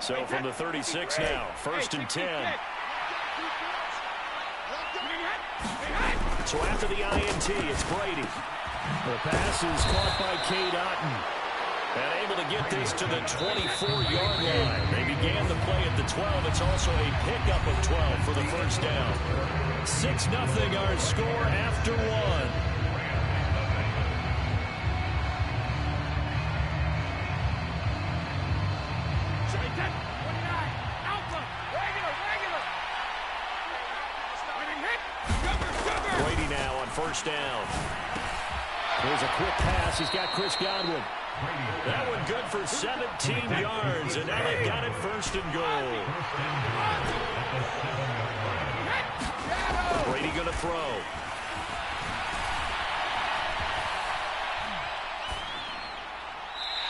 So from the 36 now, 1st and 10. So after the INT, it's Brady. The pass is caught by Cade Otton. And able to get this to the 24-yard line. They began the play at the 12. It's also a pickup of 12 for the first down. 6-0 our score after one. Brady now on first down. There's a quick pass. He's got Chris Godwin. That one good for 17 yards, and now they've got it 1st and goal. Brady going to throw.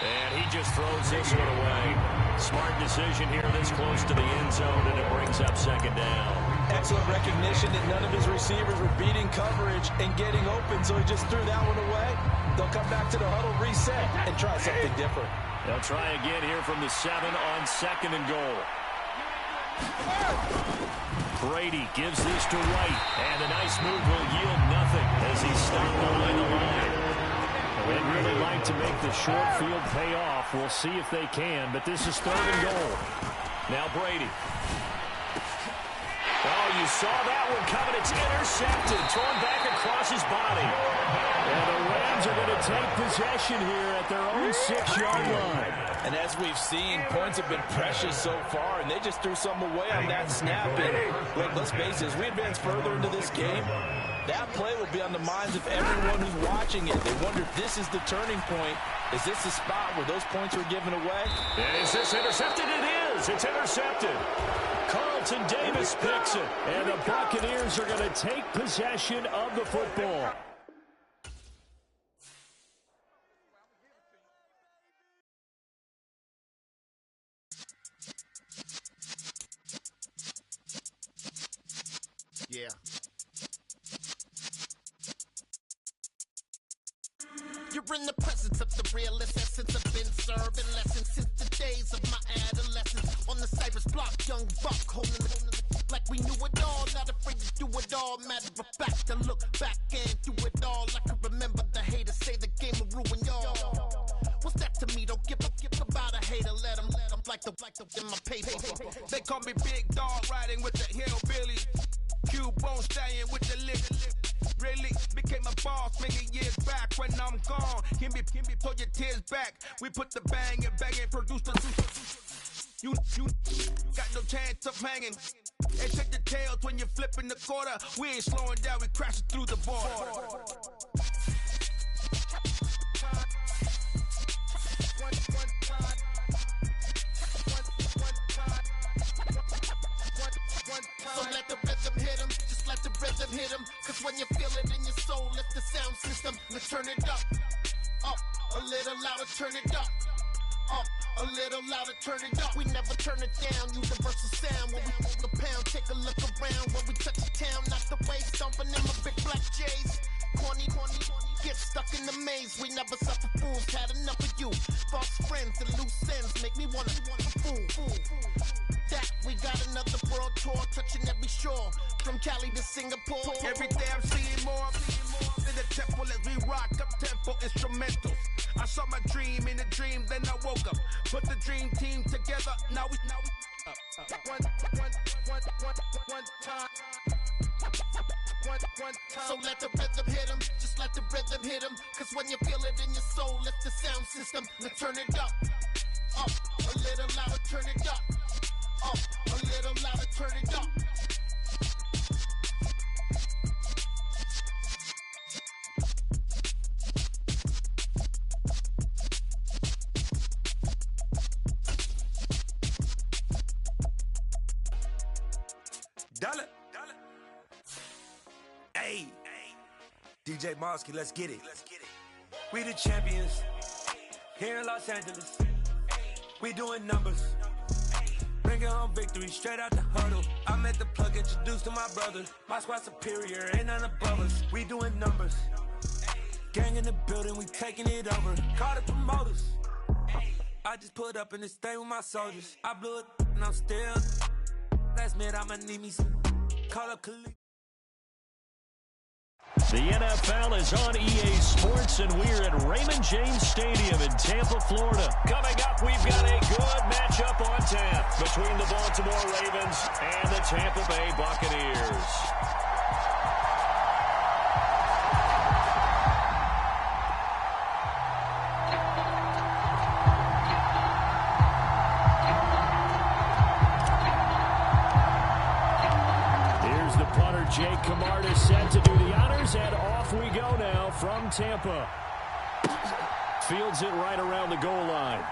And he just throws this one away. Smart decision here this close to the end zone, and it brings up 2nd down. Excellent recognition that none of his receivers were beating coverage and getting open, so he just threw that one away. They'll come back to the huddle, reset, and try something different. They'll try again here from the 7 on 2nd and goal. Brady gives this to White, and a nice move will yield nothing as he stopped behind the line. They'd really like to make the short field pay off. We'll see if they can, but this is 3rd and goal. Now Brady. Oh, you saw that one coming. It's intercepted, thrown back across his body. And the Rams are going to take possession here at their own 6-yard line. And as we've seen, points have been precious so far, and they just threw something away on that snap. And look, let's face it, as we advance further into this game, that play will be on the minds of everyone who's watching it. They wonder if this is the turning point. Is this the spot where those points were given away? And is this intercepted? It is. It's intercepted. Carlton Davis picks it. And the Buccaneers are going to take possession of the football. Yeah. You're in the presence of the realest essence. I've been serving lessons since the days of my adolescence. On the Cypress block, young buck holding it like we knew it all. Not afraid to do it all. Matter of fact, I look back and do it all. I can remember the haters say the game will ruin y'all. What's that to me? Don't give about a hater. Let them like the in my paper. They call me Big Dog, riding with the hillbilly. Q-Bone stallion with the lip. Really became a boss many years back. When I'm gone, can be pull your tears back. We put the bang and produce the. You got no chance of hanging. And check the tails when you're flipping the quarter. We ain't slowing down, we crashing through the board. So let the rhythm hit him, just let the rhythm hit him. Cause when you feel it in your soul, lift the sound system. Let's turn it up, a little louder, turn it up, a little louder, turn it up. We never turn it down, universal sound. When we move the pound, take a look around. When we touch the town, not the way, stomping in my big black J's. Corny, get stuck in the maze. We never suffer fools, had enough of you. False friends and loose ends make me wanna fool. That we got another world tour, touching every shore, from Cali to Singapore. Every day I'm seeing more in the temple as we rock up tempo instrumentals. I saw my dream in a dream, then I woke up. Put the dream team together. Now we one time. So let the rhythm hit him, just let the rhythm hit him. Cause when you feel it in your soul, lift the sound system. Let's turn it up, a little louder, turn it up, a little louder, turn it up. Dollar. Hey, DJ Mosky, let's get it. We the champions here in Los Angeles. We doing numbers. Bringing home victory straight out the huddle. I'm at the plug, introduced to my brothers. My squad superior, ain't none above us. We doing numbers. Gang in the building, we taking it over. Call the promoters. I just put up in this thing with my soldiers. I blew it and I'm still. Last minute I'ma need me some. Call up Khalid. The NFL is on EA Sports, and we're at Raymond James Stadium in Tampa, Florida. Coming up, we've got a good matchup on tap between the Baltimore Ravens and the Tampa Bay Buccaneers. Jake Camarda set to do the honors, and off we go now from Tampa. Fields it right around the goal line.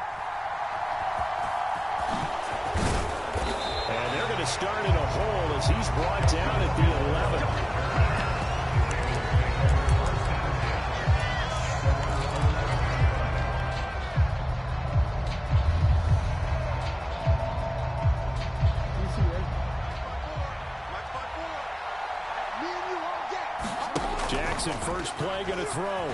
And they're going to start in a hole as he's brought down at the 11. Jackson, first play, going to throw.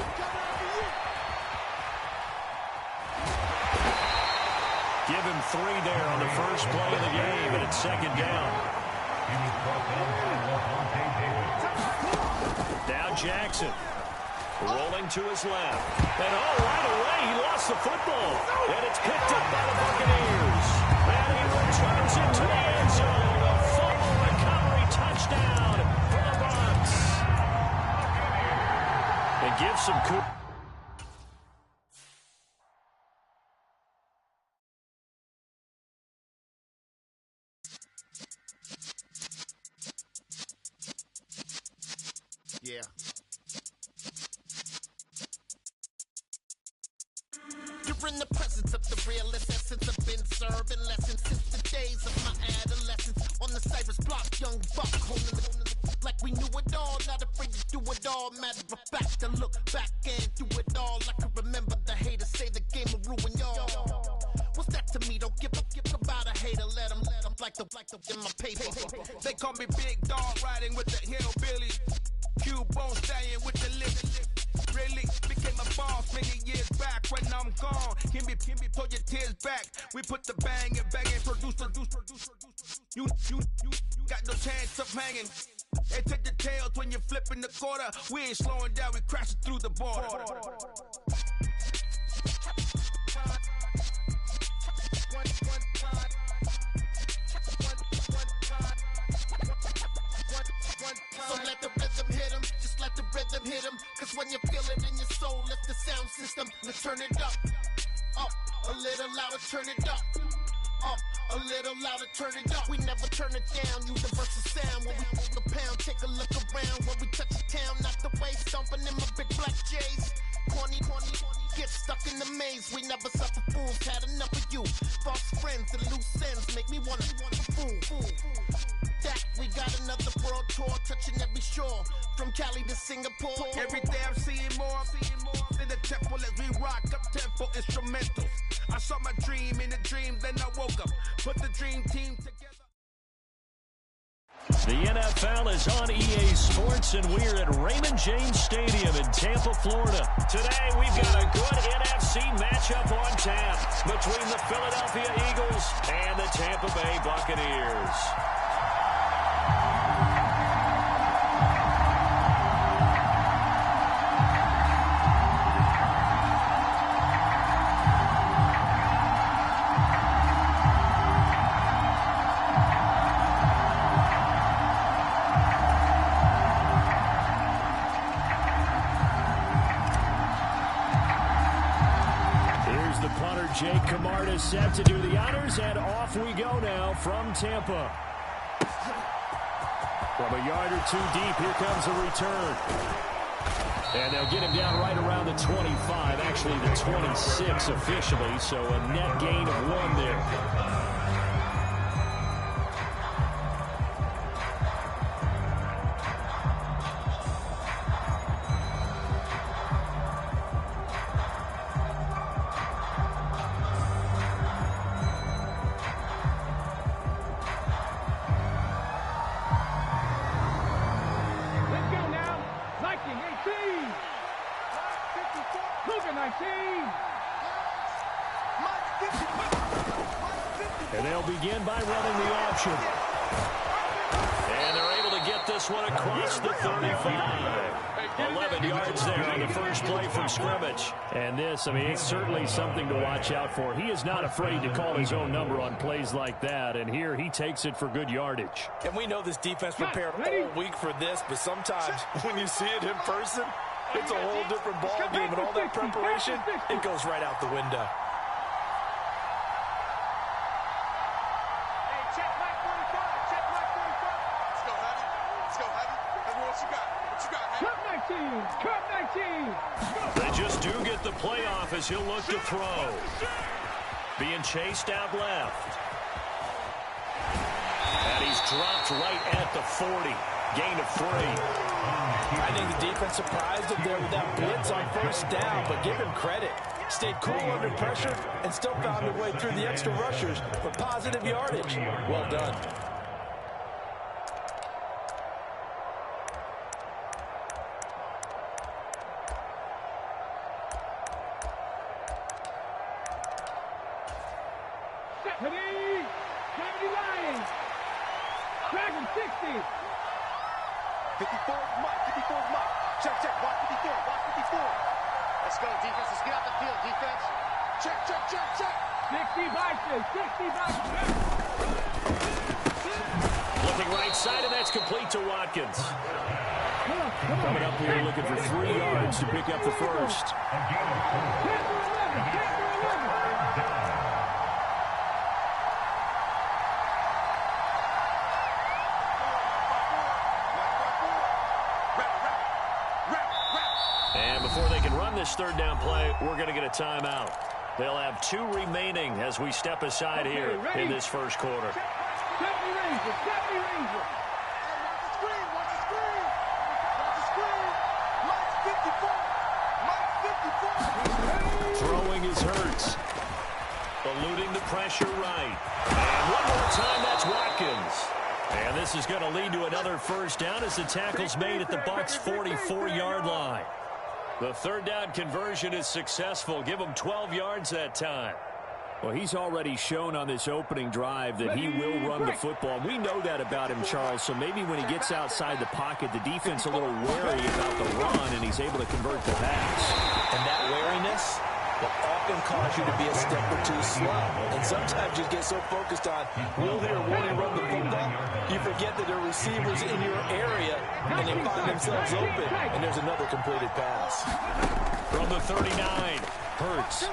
Give him 3 there on the first play of the game, and it's second down. Now Jackson, rolling to his left. And right away, he lost the football. And it's picked up by the Buccaneers. And he returns it to the end zone. A fumble recovery touchdown for the Bucs. And gives some coup. Yeah. You're in the presence of the realest essence. I've been serving lessons since the days of my adolescence. On the Cypress block, young buck, holding it like we knew it all. Not afraid to do it all. Matter of fact, to look back and do it all. I can remember the haters say the game will ruin y'all. What's that to me? Don't give about a hater. Let them like the in my paper. They call me Big Dog, riding with the hillbillies. Q-Bone staying with the lip. Really became a boss many years back. When I'm gone, can be pull your tears back. We put the bang and produce. You got no chance of hanging. They take the tails when you're flipping the quarter. We ain't slowing down, we crashing through the border. So let the rhythm hit him, just let the rhythm hit him. Cause when you feel it in your soul, lift the sound system. Let's turn it up, a little louder, turn it up, a little louder, turn it up. We never turn it down, universal sound. When we hold the pound, take a look around. When we touch the town, not the way, stomping in my big black J's. Corny, get stuck in the maze. We never suffer fools, had enough of you. False friends and loose ends make me wanna fool. That we got another world tour, touching every shore, from Cali to Singapore. Every day I'm seeing more in the temple as we rock up tempo instrumentals. I saw my dream in a dream, then I woke up, put the dream team together. The NFL is on EA Sports, and we're at Raymond James Stadium in Tampa, Florida. Today, we've got a good NFC matchup on tap between the Philadelphia Eagles and the Tampa Bay Buccaneers. Jake Camarda set to do the honors, and off we go now from Tampa. From a yard or two deep, here comes a return. And they'll get him down right around the 25, actually the 26 officially, so a net gain of 1 there. They'll begin by running the option. And they're able to get this one across the 35. 11 yards there on the first play from scrimmage. And this, I mean, it's certainly something to watch out for. He is not afraid to call his own number on plays like that. And here he takes it for good yardage. And we know this defense prepared all week for this, but sometimes when you see it in person, it's a whole different ball game. And all that preparation, it goes right out the window. They just do get the playoff as he'll look to throw. Being chased out left. And he's dropped right at the 40. Gain of 3. I think the defense surprised him there with that blitz on first down, but give him credit. Stayed cool under pressure and still found a way through the extra rushers for positive yardage. Well done. Looking right side, and that's complete to Watkins. Coming up here looking for 3 yards to pick up the first. And before they can run this third down play, we're going to get a timeout. They'll have 2 remaining as we step aside here in this first quarter. Throwing is Hurts. Eluding the pressure right. And one more time, that's Watkins. And this is going to lead to another first down as the tackle's made at the Bucs' 44-yard line. The third down conversion is successful. Give him 12 yards that time. Well, he's already shown on this opening drive that he will run the football. We know that about him, Charles, so maybe when he gets outside the pocket, the defense a little wary about the run, and he's able to convert the pass. And that wariness will often cause you to be a step or two slow. And sometimes you get so focused on, will he or won't he run the football, you forget that there are receivers in your area, and they find themselves open, and there's another completed pass. From the 39, Hurts.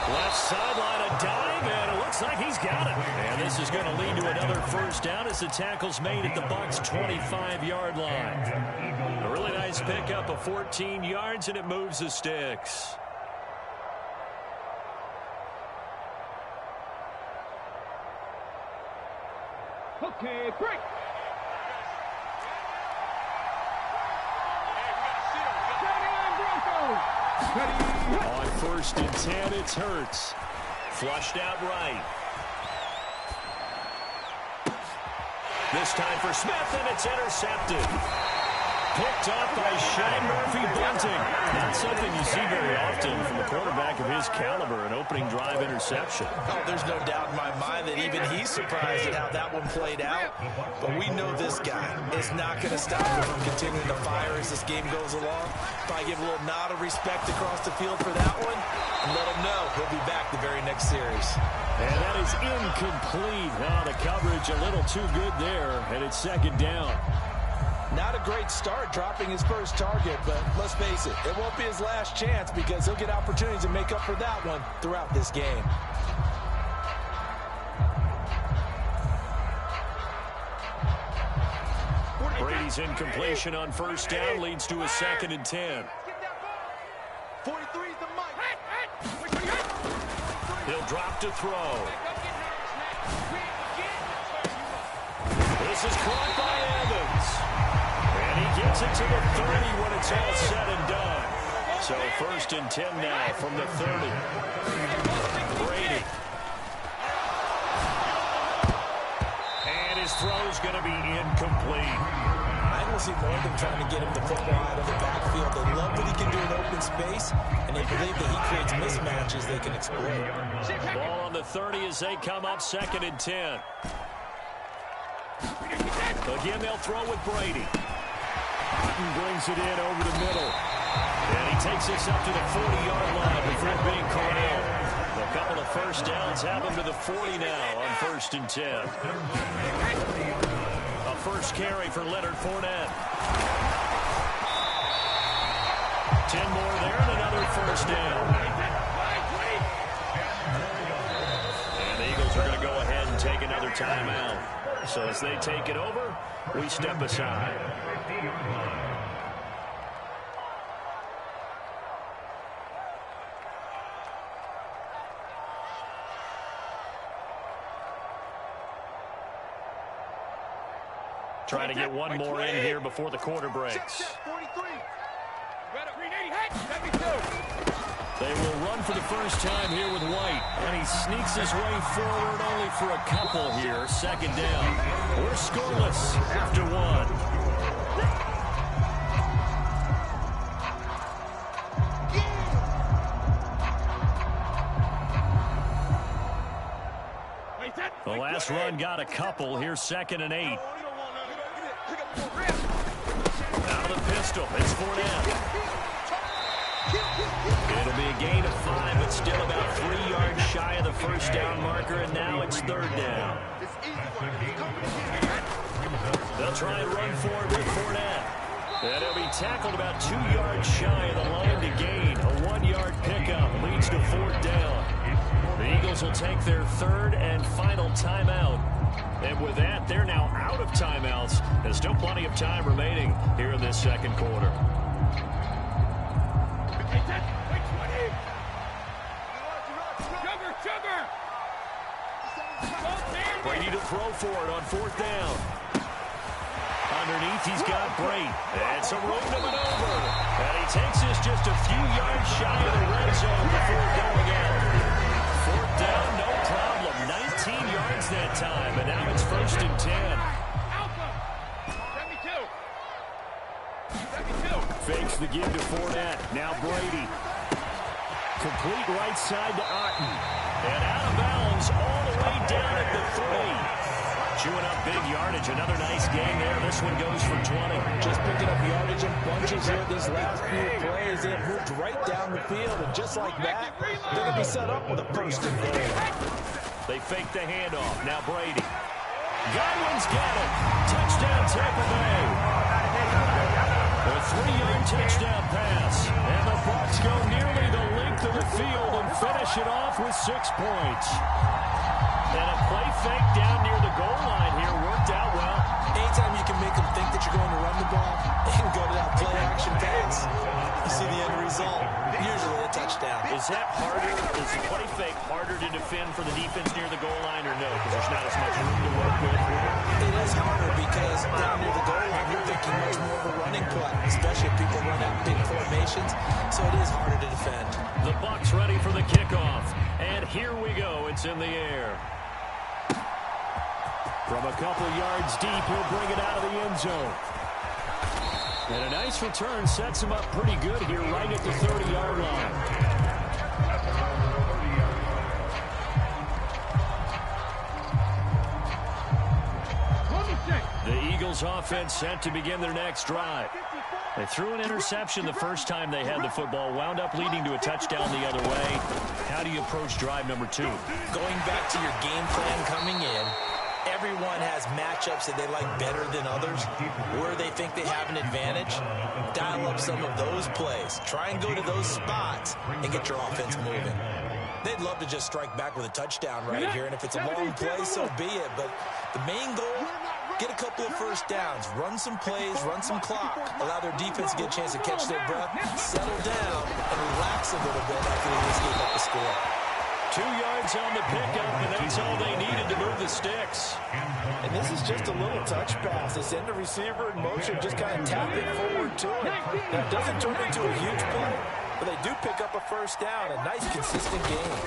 Left sideline, a dive, and it looks like he's got it. And this is going to lead to another first down as the tackle's made at the Bucs' 25-yard line. A really nice pickup of 14 yards, and it moves the sticks. Okay, break. On 1st and 10, it's Hurts. Flushed out right. This time for Smith, and it's intercepted. Picked up by Shane Murphy-Bunting. Not something you see very often from a quarterback of his caliber, an opening drive interception. Oh, there's no doubt in my mind that even he's surprised at how that one played out. But we know this guy is not going to stop him from continuing to fire as this game goes along. Probably give a little nod of respect across the field for that one, and let him know he'll be back the very next series. And that is incomplete. Oh, the coverage a little too good there, and it's second down. Not a great start dropping his first target, but let's face it, it won't be his last chance because he'll get opportunities to make up for that one throughout this game. Brady's incompletion on first down leads to a 2nd and 10. 43 is the mic. He'll drop to throw. This is caught by Evans. And he gets it to the 30 when it's all said and done. So 1st and 10 now from the 30. Brady. And his throw's going to be incomplete. I don't see more of them trying to get him the football out of the backfield. They love what he can do in open space, and they believe that he creates mismatches they can exploit. Ball on the 30 as they come up 2nd and 10. Again, they'll throw with Brady. Otten brings it in over the middle. And he takes this up to the 40-yard line before being corralled. A couple of first downs have him to the 40 now on 1st and 10. A first carry for Leonard Fournette. 10 more there and another first down. And the Eagles are going to go ahead and take another timeout. So as they take it over, we step aside. Trying to get one more in here before the quarter breaks. They will run for the first time here with White. And he sneaks his way forward only for a couple here. 2nd down. We're scoreless after 1. The last run got a couple. Here's 2nd and 8. Out of the pistol. It's Fournette. It'll be a gain of 5, but still about 3 yards shy of the first down marker, and now it's 3rd down. They'll try and run forward with Fournette. And he'll be tackled about 2 yards shy of the line to gain. A 1-yard pickup leads to 4th down. The Eagles will take their 3rd and final timeout. And with that, they're now out of timeouts. There's still plenty of time remaining here in this 2nd quarter. Brady to throw for it on 4th down. Underneath, he's got Brady. And some room to maneuver. And he takes this just a few yards shy of the red zone before going out. 4th down, no problem. 19 yards that time, and now it's 1st and 10. Fakes the give to Fournette. Now Brady. Complete right side to Otten. And out of bounds all the way down at the 3. Chewing up big yardage. Another nice game there. This one goes for 20. Just picking up yardage in bunches here these last few plays. They have moved right down the field, and just like that, they're going to be set up with a 1st and goal. They fake the handoff. Now Brady. Godwin's got it. Touchdown Tampa Bay. A 3-yard touchdown pass. And the Bucs go nearly the length of the field and finish it off with 6 points. And a play fake down near the goal line here worked out well. Anytime you can make them think that you're going to run the ball, they can go to that play action pass. You see the end result, usually a touchdown. Is that harder? Is the play fake harder to defend for the defense near the goal line or no? Because there's not as much room to work with. It is harder because down near the goal line, you're thinking much more of a running play, especially if people run out big formations. So it is harder to defend. The Bucs ready for the kickoff. And here we go. It's in the air. From a couple yards deep, he'll bring it out of the end zone. And a nice return sets him up pretty good here right at the 30-yard line. The Eagles offense set to begin their next drive. They threw an interception the first time they had the football, wound up leading to a touchdown the other way. How do you approach drive number 2? Going back to your game plan coming in, everyone has matchups that they like better than others, where they think they have an advantage. Dial up some of those plays. Try and go to those spots and get your offense moving. They'd love to just strike back with a touchdown right here, and if it's a long play, so be it. But the main goal, get a couple of first downs, run some plays, run some clock, allow their defense to get a chance to catch their breath, settle down, and relax a little bit after they just gave up the score. 2 yards on the pickup, and that's all they needed to move the sticks. And this is just a little touch pass. They send the receiver in motion, just kind of tap it forward to him. Now, it doesn't turn into a huge play, but they do pick up a first down, a nice, consistent game.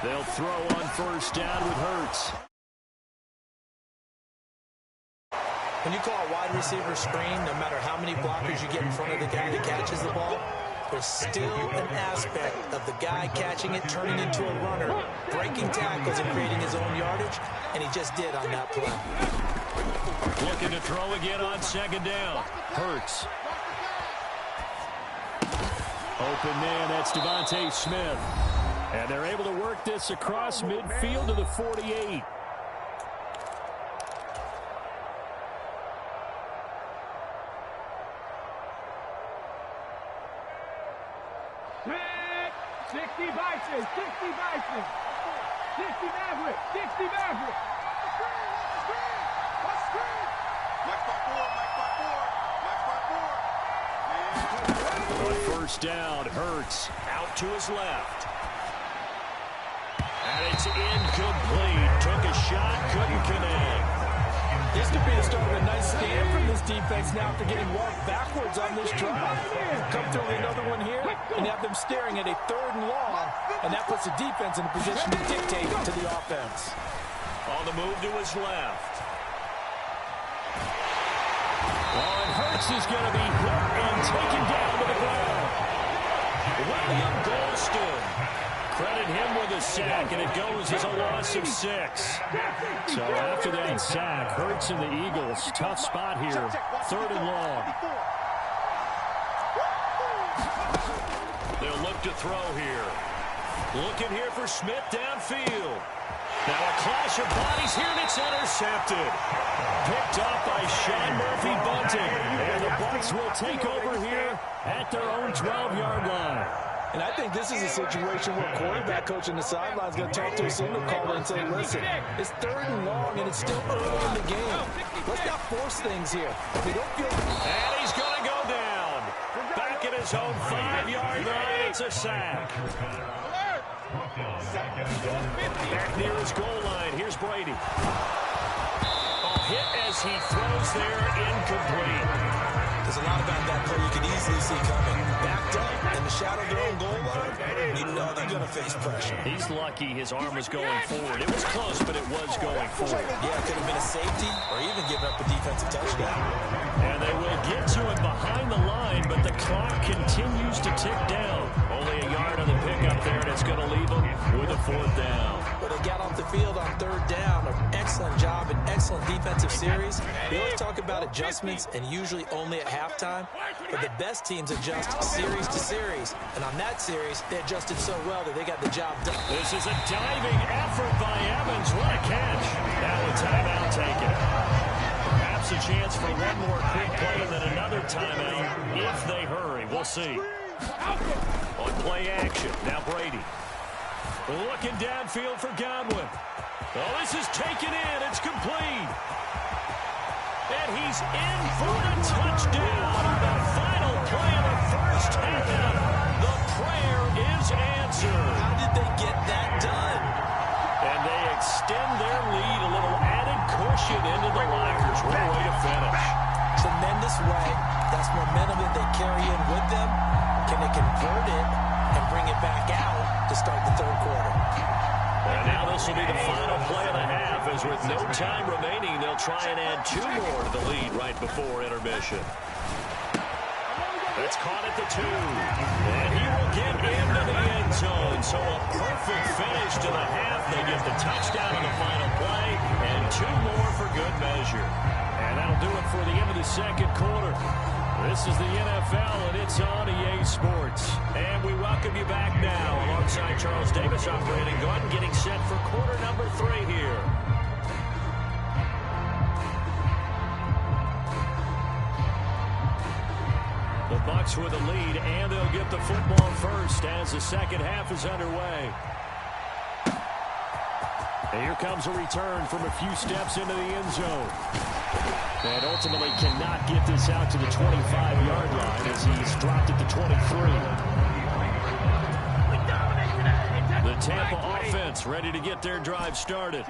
They'll throw on first down with Hurts. When you call a wide receiver screen, no matter how many blockers you get in front of the guy that catches the ball, there's still an aspect of the guy catching it, turning into a runner, breaking tackles and creating his own yardage, and he just did on that play. Looking to throw again on second down. Hurts. Open man, that's Devontae Smith. And they're able to work this across midfield to the 48. Set. 60 Bison. 60 Bison. 60 Maverick. 60 Maverick. On first down, Hurts out to his left. And it's incomplete. Took a shot, couldn't connect. This could be the start of a nice stand from this defense now after getting walked backwards on this drive. Come through another one here and have them staring at a 3rd and long, and that puts the defense in a position to dictate to the offense. On the move to his left. And Hurts is going to be hit and taken down to the ground. William Golston. Credit him with a sack, and it goes as a loss of 6. So after that sack, Hurts and the Eagles, tough spot here, 3rd and long. They'll look to throw here. Looking here for Smith downfield. Now a clash of bodies here, and it's intercepted. Picked up by Sean Murphy-Bunting. And the Bucs will take over here at their own 12-yard line. And I think this is a situation where quarterback coach on the sideline is going to talk to a signal caller and say, listen, it's 3rd and long, and it's still early in the game. Let's not force things here. If we don't feel... And he's going to go down. Back at his own 5-yard line, it's a sack. Back near his goal line, here's Brady. Hit as he throws there, incomplete. There's a lot about that play you could easily see coming. Backed up in the shadow of their own goal line, you know they're going to face pressure. He's lucky his arm was going forward. It was close, but it was going forward. Yeah, it could have been a safety or even given up a defensive touchdown. And they will get to him behind the line, but the clock continues to tick down. Only a yard on the pickup there, and it's going to leave him with a 4th down. But they got off the field on 3rd down. An excellent job, an excellent defensive series. We always talk about adjustments, and usually only at halftime. But the best teams adjust series to series. And on that series, they adjusted so well that they got the job done. This is a diving effort by Evans. What a catch. Now a timeout taken. Perhaps a chance for one more quick play and then another timeout if they hurry. We'll see. On play action, now Brady. Looking downfield for Godwin. Oh, this is taken in. It's complete. And he's in for the touchdown on the final play of the first half. The prayer is answered. How did they get that done? And they extend their lead, a little added cushion into the lockers. What a way to finish. Tremendous way. That's momentum that they carry in with them. Can they convert it and bring it back out to start the 3rd quarter? And now this will be the final play of the half, as with no time remaining, they'll try and add 2 more to the lead right before intermission. That's caught at the 2. And he will get into the end zone. So a perfect finish to the half. They get the touchdown on the final play, and 2 more for good measure. And that'll do it for the end of the 2nd quarter. This is the NFL, and it's on EA Sports. And we welcome you back now. Alongside Charles Davis, I'm Brandon Gordon, getting set for quarter number 3 here. The Bucs with the lead, and they'll get the football first as the second half is underway. And here comes a return from a few steps into the end zone. And ultimately cannot get this out to the 25-yard line as he's dropped at the 23. The Tampa offense ready to get their drive started.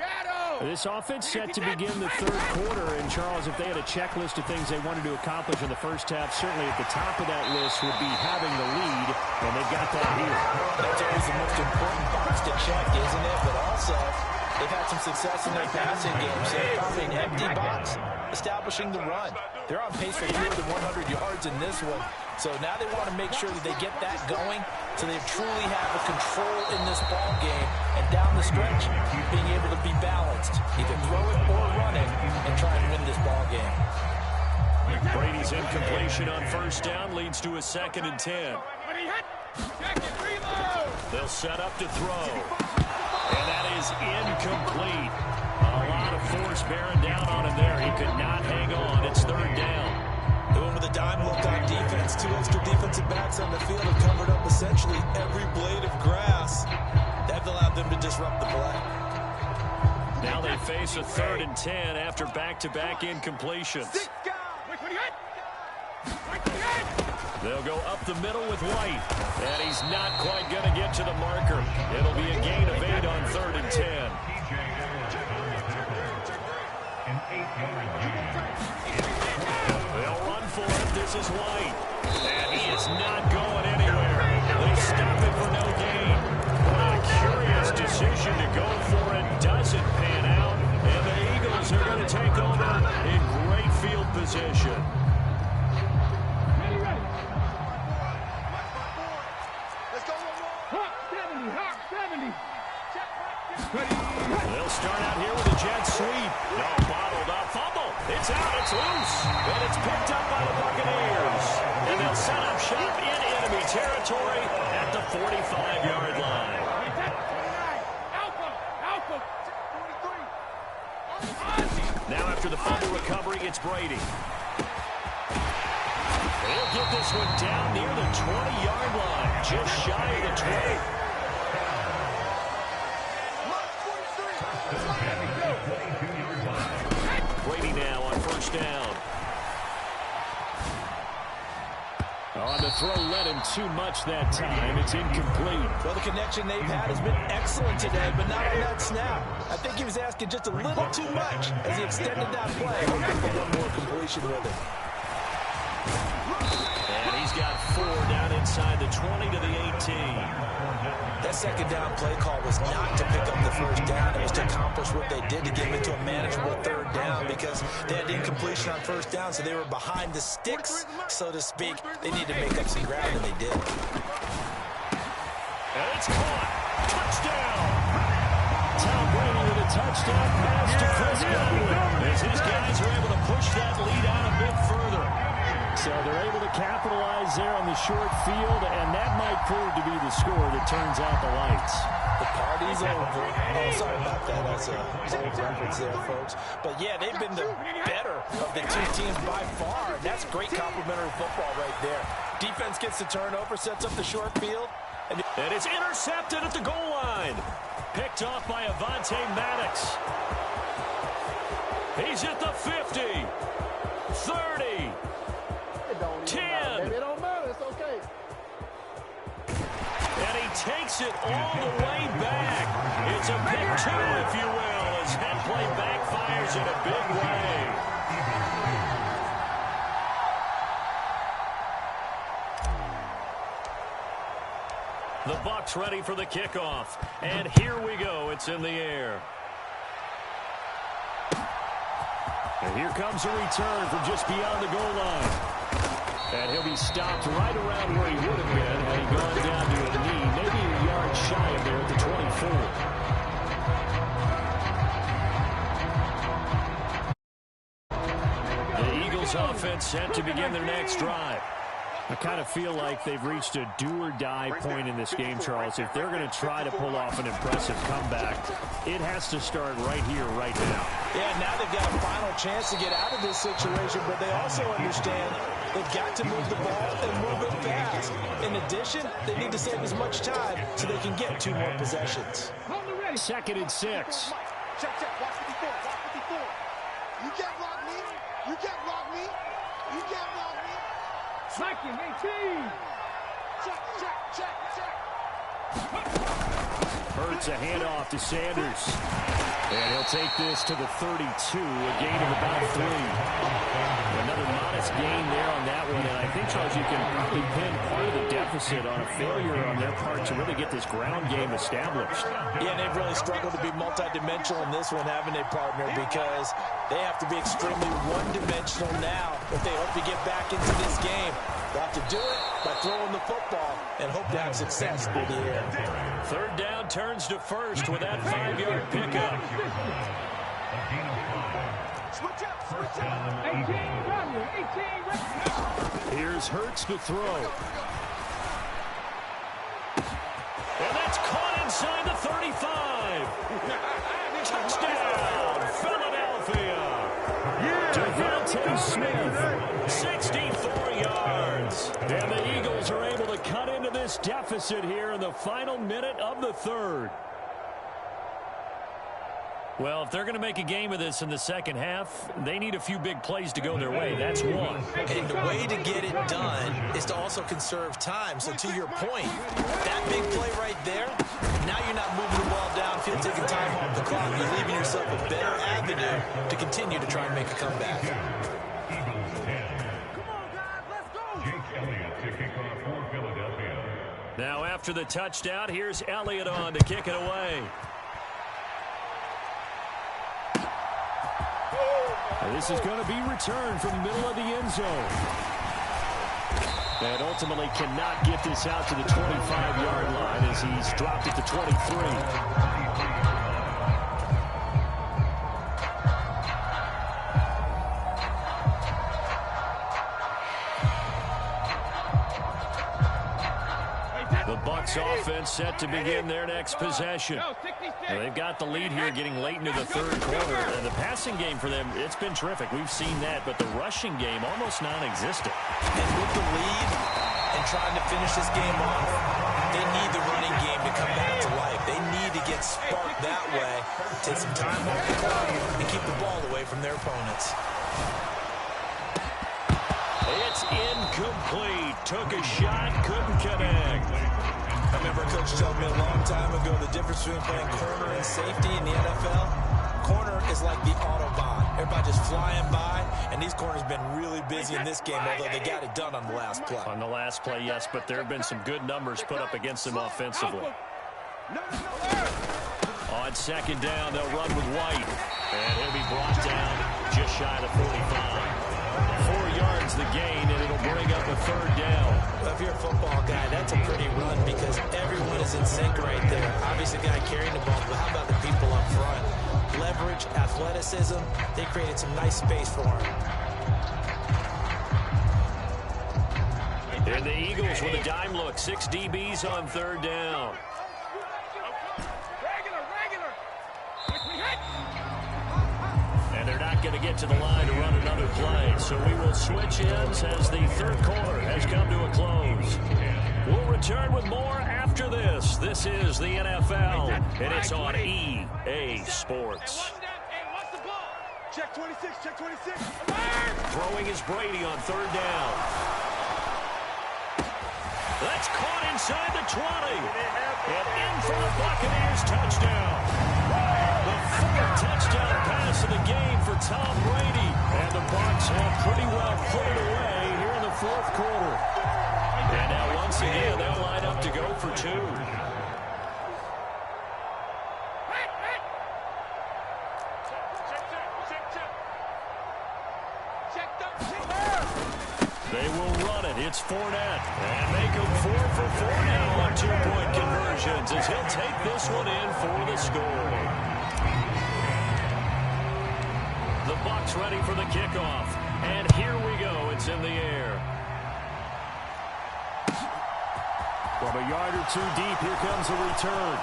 This offense set to begin the 3rd quarter. And, Charles, if they had a checklist of things they wanted to accomplish in the first half, certainly at the top of that list would be having the lead, and they've got that here. That's always the most important box to check, isn't it? But also, They've had some success in their passing game, so they're probably an empty box, establishing the run. They're on pace for fewer than 100 yards in this one. So now they want to make sure that they get that going so they truly have a control in this ball game. And down the stretch, being able to be balanced, either throw it or run it, and try and win this ball game. Brady's incompletion on first down leads to a 2nd and 10. They'll set up to throw. And that is incomplete. A lot of force bearing down on him there. He could not hang on. It's 3rd down. They went with a dime look on defense. 2 extra defensive backs on the field have covered up essentially every blade of grass. That allowed them to disrupt the play. Now they face a 3rd and 10 after back-to-back incompletions. They'll go up the middle with White. And he's not quite going to get to the marker. It'll be a gain of 8 on 3rd and 10. They'll run for it. This is White. And he is not going anywhere. They stop it for no gain. What a curious decision to go for it. Doesn't pan out. And the Eagles are going to take over in great field position. They'll start out here with a jet sweep. No, bottled up. Fumble. It's out. It's loose. And it's picked up by the Buccaneers. And they'll set up shop in enemy territory at the 45-yard line. Now after the fumble recovery, it's Brady. They'll get this one down near the 20-yard line. Just shy of the 20. Brady now on first down. On the throw, led him too much that time. It's incomplete. Well, the connection they've had has been excellent today, but not on that snap. I think he was asking just a little too much as he extended that play, hoping for one more completion with it. And he's got 4 down inside the 20 to the 18. That second down play call was not to pick up the first down. It was to accomplish what they did to get them into a manageable 3rd down because they had incompletion on first down, so they were behind the sticks, so to speak. They need to make up some ground, and they did. And it's caught. Touchdown. Tom Brady with a touchdown pass to Chris Godwin as his guys are able to push that lead out a bit further. So they're able to capitalize there on the short field, and that might prove to be the score that turns out the lights. The party's over. Oh, sorry about that. That's a old reference there, folks. But, yeah, they've been the better of the 2 teams by far, and that's great complimentary football right there. Defense gets the turnover, sets up the short field. And it's intercepted at the goal line. Picked off by Avonte Maddox. He's at the 50, 30, 10. It don't matter. It's okay. And he takes it all the way back. It's a pick 2, if you will, as that play backfires in a big way. The Bucs ready for the kickoff. And here we go. It's in the air. And here comes a return from just beyond the goal line. And he'll be stopped right around where he would have been had he gone down to a knee, maybe a yard shy of there at the 24. The Eagles offense set to begin their next drive. I kind of feel like they've reached a do-or-die point in this game, Charles. If they're going to try to pull off an impressive comeback, it has to start right here, right now. Yeah, now they've got a final chance to get out of this situation, but they also understand they've got to move the ball and move it fast. In addition, they need to save as much time so they can get 2 more possessions. 2nd and 6. Check, watch 54, watch 54. You can't block me. You can't block me. You can't block me. Second, 18. Check. Hurts a handoff to Sanders. And he'll take this to the 32, a gain of about 3. Another modest gain there on that one, and I think, Charles, you can probably pin part of the deficit on a failure on their part to really get this ground game established. Yeah, and they've really struggled to be multidimensional in this one, haven't they, partner? Because they have to be extremely one-dimensional now if they hope to get back into this game. They'll have to do it by throwing the football and hope to have success through the air. Third down turns to first with that 5-yard pickup. Switch up. 18 run. 18 run. Here's Hurts to throw. And that's caught inside the 35. Touchdown, Philadelphia. Devontae Smith, 64 yards. And the Eagles are able to cut into this deficit here in the final minute of the third. Well, if they're going to make a game of this in the second half, they need a few big plays to go their way. That's one. And the way to get it done is to also conserve time. So to your point, that big play right there, now you're not moving the ball downfield, taking time off the clock. You're leaving yourself a better avenue to continue to try and make a comeback. Now after the touchdown, here's Elliott on to kick it away. And this is going to be returned from the middle of the end zone. And ultimately cannot get this out to the 25-yard line as he's dropped it to 23. The Bucs offense set to begin their next possession. Now, they've got the lead here getting late into the third quarter. And the passing game for them, it's been terrific. We've seen that, but the rushing game almost non-existent. And with the lead and trying to finish this game off, they need the running game to come back to life. They need to get sparked that way, take some time off the clock, and keep the ball away from their opponents. It's incomplete. Took a shot, couldn't connect. I remember a coach told me a long time ago the difference between playing corner and safety in the NFL. Corner is like the Autobahn. Everybody just flying by, and these corners have been really busy in this game, although they got it done on the last play. On the last play, yes, but there have been some good numbers put up against them offensively. On second down, they'll run with White. And he'll be brought down just shy of the 45. 4 yards the gain, and it'll bring up a third down. Well, if you're a football guy, that's a pretty run because everyone is in sync right there. Obviously, the guy carrying the ball, but how about the people up front? Leverage, athleticism, they created some nice space for him. And the Eagles with a dime look. 6 DBs on third down. And they're not going to get to the line to run another play. So we will switch ends as the third quarter has come to a close. We'll return with more after this. This is the NFL, and it's on EA Sports. Check 26, check 26. Throwing is Brady on third down. That's caught inside the 20. And in for the Buccaneers touchdown. The 4th touchdown pass of the game for Tom Brady. And the Bucs have pretty well put it away here in the fourth quarter. And now once again, they'll line up to go for 2. They will run it. It's Fournette. And make him 4 for 4 now on 2-point conversions as he'll take this one in for the score. The Bucs ready for the kickoff. And here we go. It's in the air. From a yard or 2 deep, here comes a return.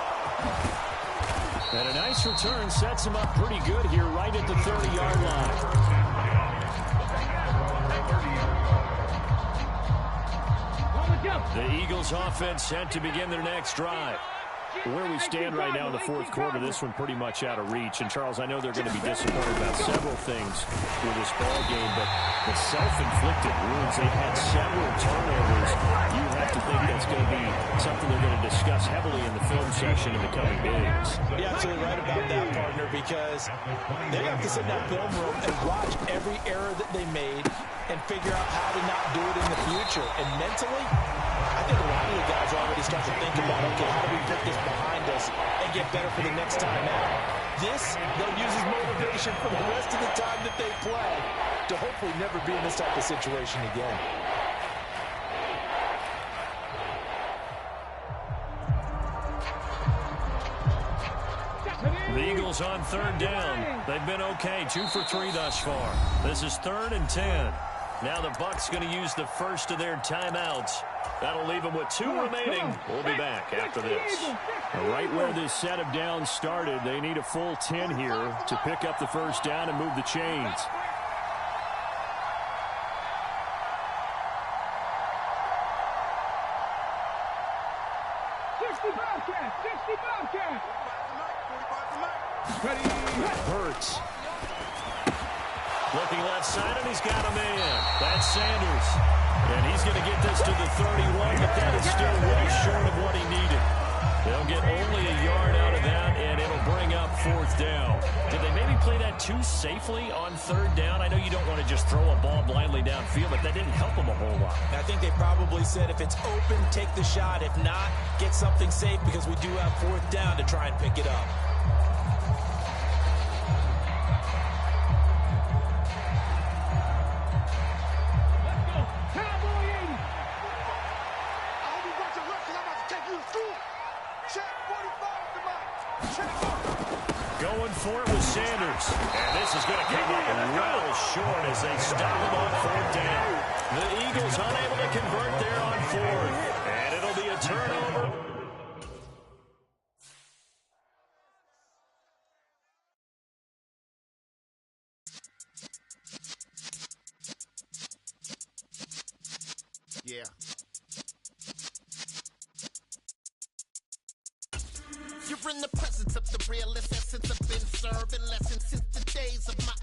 And a nice return sets him up pretty good here right at the 30-yard line. The Eagles offense set to begin their next drive. Where we stand right now in the fourth quarter, this one pretty much out of reach. And, Charles, I know they're going to be disappointed about several things with this ball game, but the self-inflicted wounds, they've had several turnovers. You have to think that's going to be something they're going to discuss heavily in the film session in the coming days. You're absolutely right about that, partner, because they have to sit in that film room and watch every error that they made and figure out how to not do it in the future. And mentally, I think a lot of the guys already start to think about, okay, how do we put this behind us and get better for the next time out? This, they'll use as motivation for the rest of the time that they play to hopefully never be in this type of situation again. The Eagles on third down. They've been okay, 2 for 3 thus far. This is 3rd and 10. Now the Bucs going to use the first of their timeouts. That'll leave them with 2 remaining. We'll be back after this. Right where this set of downs started, they need a full 10 here to pick up the first down and move the chains. Hurts. Looking left side, and he's got a man. That's Sanders. And he's going to get this to the 31, but that is still way short of what he needed. They'll get only a yard out of that, and it'll bring up 4th down. Did they maybe play that too safely on 3rd down? I know you don't want to just throw a ball blindly downfield, but that didn't help them a whole lot. I think they probably said if it's open, take the shot. If not, get something safe because we do have 4th down to try and pick it up. Going for it with Sanders. And this is going to come up well short as they stop him on 4th down. The Eagles unable to convert there on 4th. And it'll be a turnover. Yeah. You're in the presence of the realest essence. I've been serving lessons since the days of my